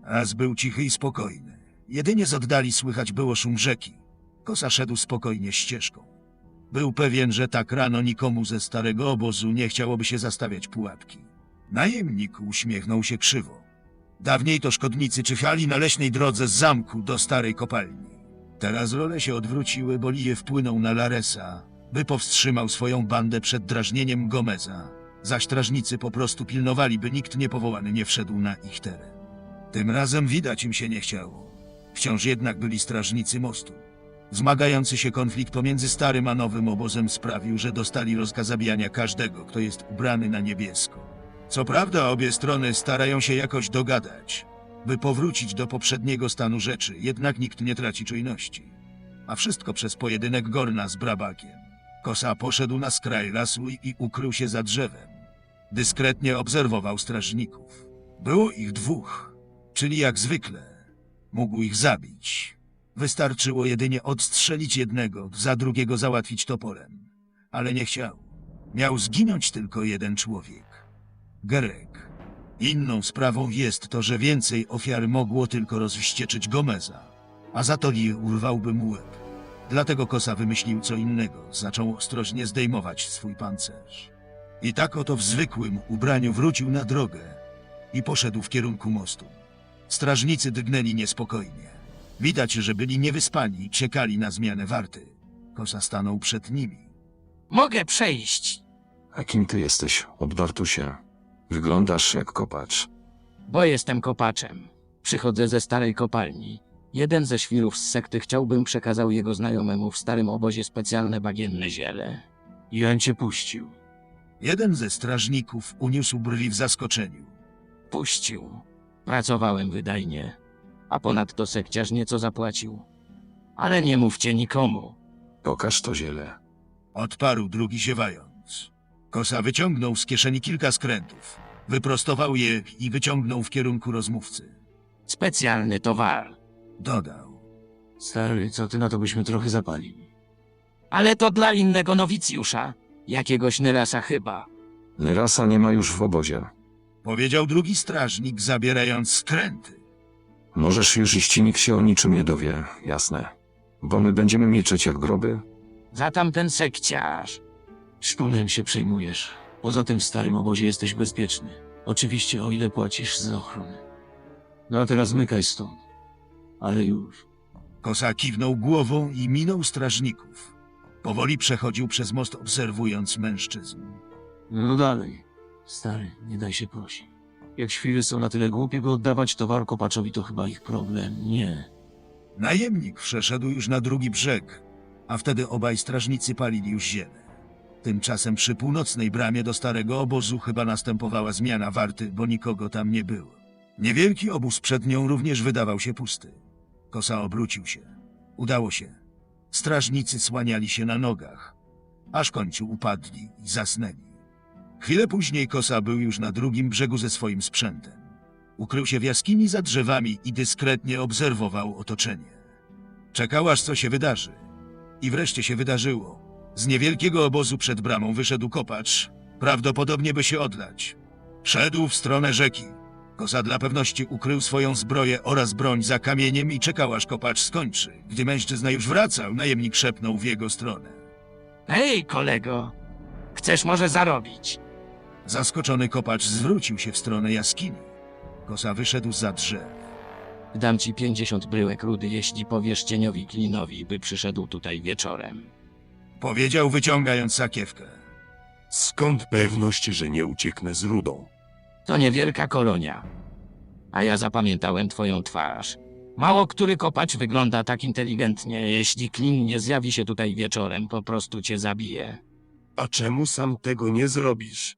Las był cichy i spokojny. Jedynie z oddali słychać było szum rzeki. Kosa szedł spokojnie ścieżką. Był pewien, że tak rano nikomu ze starego obozu nie chciałoby się zastawiać pułapki. Najemnik uśmiechnął się krzywo. Dawniej to szkodnicy czyhali na leśnej drodze z zamku do starej kopalni. Teraz role się odwróciły, bo Lije wpłynął na Laresa, by powstrzymał swoją bandę przed drażnieniem Gomeza, zaś strażnicy po prostu pilnowali, by nikt niepowołany nie wszedł na ich teren. Tym razem widać im się nie chciało. Wciąż jednak byli strażnicy mostu. Zmagający się konflikt pomiędzy starym a nowym obozem sprawił, że dostali rozkaz zabijania każdego, kto jest ubrany na niebiesko. Co prawda obie strony starają się jakoś dogadać, by powrócić do poprzedniego stanu rzeczy, jednak nikt nie traci czujności. A wszystko przez pojedynek Gorna z Brabakiem. Kosa poszedł na skraj lasu i ukrył się za drzewem. Dyskretnie obserwował strażników. Było ich dwóch, czyli jak zwykle mógł ich zabić. Wystarczyło jedynie odstrzelić jednego, za drugiego załatwić toporem. Ale nie chciał. Miał zginąć tylko jeden człowiek. Gerek. Inną sprawą jest to, że więcej ofiar mogło tylko rozwścieczyć Gomeza, a za to Lee urwałby mu łeb. Dlatego Kosa wymyślił co innego, zaczął ostrożnie zdejmować swój pancerz. I tak oto w zwykłym ubraniu wrócił na drogę i poszedł w kierunku mostu. Strażnicy drgnęli niespokojnie. Widać, że byli niewyspani i czekali na zmianę warty. Kosa stanął przed nimi. Mogę przejść, A kim ty jesteś, Obdartusie? Wyglądasz jak kopacz. bo jestem kopaczem. Przychodzę ze starej kopalni. Jeden ze świrów z sekty chciałbym przekazał jego znajomemu w starym obozie specjalne bagienne ziele. I on cię puścił. Jeden ze strażników uniósł brwi w zaskoczeniu. Puścił. Pracowałem wydajnie. A ponadto sekciarz nieco zapłacił. Ale nie mówcie nikomu. Pokaż to ziele. Odparł drugi ziewając. Kosa wyciągnął z kieszeni kilka skrętów. Wyprostował je i wyciągnął w kierunku rozmówcy. Specjalny towar. Dodał. Stary, co ty na to byśmy trochę zapalili? Ale to dla innego nowicjusza. Jakiegoś Nylasa chyba. Nyrasa nie ma już w obozie. Powiedział drugi strażnik, zabierając skręty. Możesz już iść i nikt się o niczym nie dowie, jasne. Bo my będziemy milczeć jak groby. Za tamten sekciarz. Szkolem się przejmujesz. Poza tym w starym obozie jesteś bezpieczny. Oczywiście o ile płacisz za ochronę. No a teraz zmykaj stąd. Ale już. Kosa kiwnął głową i minął strażników. Powoli przechodził przez most, obserwując mężczyzn. No dalej. Stary, nie daj się prosić. Jak świry są na tyle głupie, by oddawać towar kopaczowi, to chyba ich problem. Nie. Najemnik przeszedł już na drugi brzeg, a wtedy obaj strażnicy palili już ziele. Tymczasem przy północnej bramie do starego obozu chyba następowała zmiana warty, bo nikogo tam nie było. Niewielki obóz przed nią również wydawał się pusty. Kosa obrócił się. Udało się. Strażnicy słaniali się na nogach, aż w końcu upadli i zasnęli. Chwilę później Kosa był już na drugim brzegu ze swoim sprzętem. Ukrył się w jaskini za drzewami i dyskretnie obserwował otoczenie. Czekał, aż co się wydarzy. I wreszcie się wydarzyło. Z niewielkiego obozu przed bramą wyszedł kopacz, prawdopodobnie by się odlać. Szedł w stronę rzeki. Kosa dla pewności ukrył swoją zbroję oraz broń za kamieniem i czekał, aż kopacz skończy. Gdy mężczyzna już wracał, najemnik szepnął w jego stronę. Hej, kolego. Chcesz może zarobić? Zaskoczony kopacz zwrócił się w stronę jaskini. Kosa wyszedł za drzew. Dam ci 50 bryłek rudy, jeśli powiesz cieniowi Klinowi, by przyszedł tutaj wieczorem. Powiedział, wyciągając sakiewkę. Skąd pewność, że nie ucieknę z rudą? To niewielka kolonia. A ja zapamiętałem twoją twarz. Mało który kopacz wygląda tak inteligentnie. Jeśli Klin nie zjawi się tutaj wieczorem, po prostu cię zabije. A czemu sam tego nie zrobisz?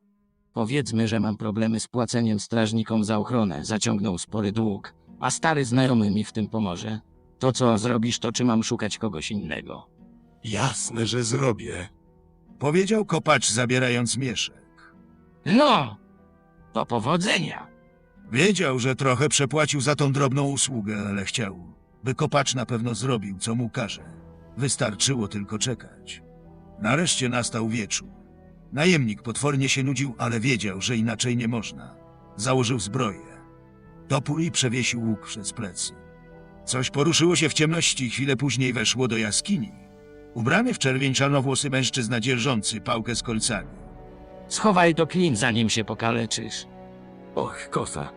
Powiedzmy, że mam problemy z płaceniem strażnikom za ochronę. Zaciągnął spory dług, a stary znajomy mi w tym pomoże. To co zrobisz, to czy mam szukać kogoś innego? Jasne, że zrobię. Powiedział kopacz, zabierając mieszek. No, to powodzenia. Wiedział, że trochę przepłacił za tą drobną usługę, ale chciał, by kopacz na pewno zrobił, co mu każe. Wystarczyło tylko czekać. Nareszcie nastał wieczór. Najemnik potwornie się nudził, ale wiedział, że inaczej nie można. Założył zbroję. topór i przewiesił łuk przez plecy. Coś poruszyło się w ciemności, chwilę później weszło do jaskini. Ubrany w czerwień czarnowłosy mężczyzna dzierżący pałkę z kolcami. Schowaj to, Clint, zanim się pokaleczysz. Och, kosa,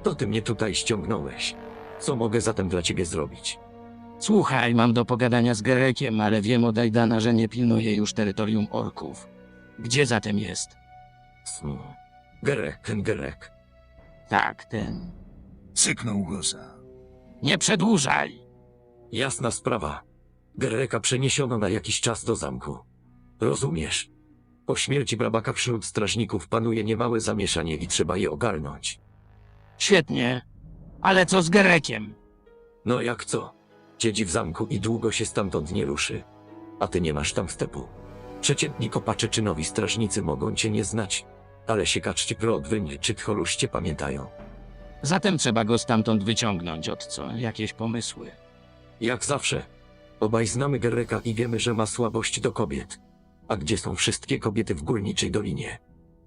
to ty mnie tutaj ściągnąłeś. Co mogę zatem dla ciebie zrobić? Słuchaj, mam do pogadania z Gerekiem, ale wiem od Aidana, że nie pilnuje już terytorium orków. Gdzie zatem jest? Gerek. Tak, ten. Syknął Gosa. Nie przedłużaj! Jasna sprawa. Gereka przeniesiono na jakiś czas do zamku. Rozumiesz? Po śmierci Brabaka wśród strażników panuje niemałe zamieszanie i trzeba je ogarnąć. Świetnie. Ale co z Gerekiem? No jak co? Siedzi w zamku i długo się stamtąd nie ruszy. A ty nie masz tam wstepu. Przeciętni kopacze czy nowi strażnicy mogą cię nie znać, ale siekacz czy prodwyń czy tcholusz cię pamiętają. Zatem trzeba go stamtąd wyciągnąć, od co? Jakieś pomysły? Jak zawsze. Obaj znamy Gereka i wiemy, że ma słabość do kobiet. A gdzie są wszystkie kobiety w Górniczej Dolinie?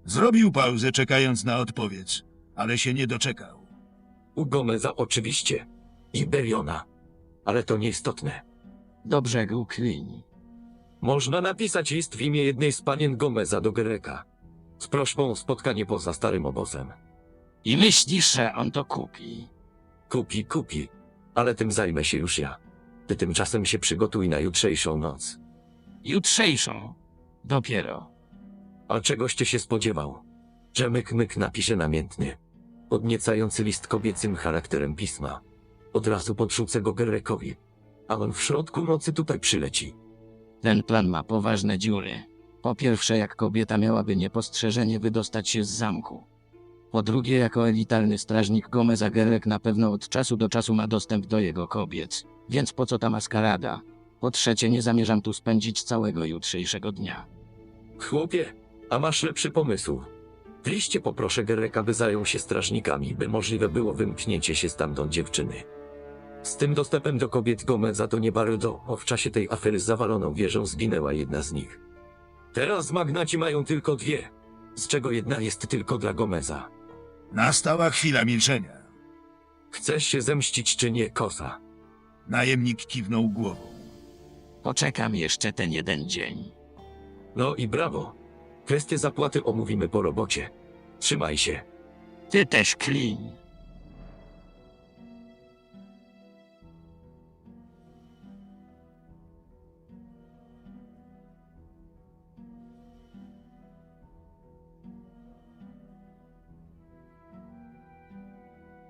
Zrobił pauzę, czekając na odpowiedź, ale się nie doczekał. U Gomeza oczywiście. I Beriona. Ale to nieistotne. Do brzegu, Clint. Można napisać list w imię jednej z panien Gomeza do Gereka. Z prośbą o spotkanie poza starym obozem. I myślisz, że on to kupi? Kupi. Ale tym zajmę się już ja. Ty tymczasem się przygotuj na jutrzejszą noc. Jutrzejszą. Dopiero. A czegoście się spodziewał? Że myk napisze namiętny, podniecający list kobiecym charakterem pisma. Od razu podrzucę go Gerekowi, a on w środku nocy tutaj przyleci. Ten plan ma poważne dziury. Po pierwsze, jak kobieta miałaby niepostrzeżenie wydostać się z zamku. Po drugie, jako elitarny strażnik Gomeza, Gerek na pewno od czasu do czasu ma dostęp do jego kobiet, więc po co ta maskarada? Po trzecie, nie zamierzam tu spędzić całego jutrzejszego dnia. Chłopie, a masz lepszy pomysł. W liście poproszę Gereka, by zajął się strażnikami, by możliwe było wymknięcie się stamtąd dziewczyny. Z tym dostępem do kobiet Gomeza to nie bardzo, bo w czasie tej afery z zawaloną wieżą zginęła jedna z nich. Teraz magnaci mają tylko dwie, z czego jedna jest tylko dla Gomeza. Nastała chwila milczenia. Chcesz się zemścić czy nie, kosa? Najemnik kiwnął głową. Poczekam jeszcze ten jeden dzień. No i brawo. Kwestię zapłaty omówimy po robocie. Trzymaj się. Ty też, Clint.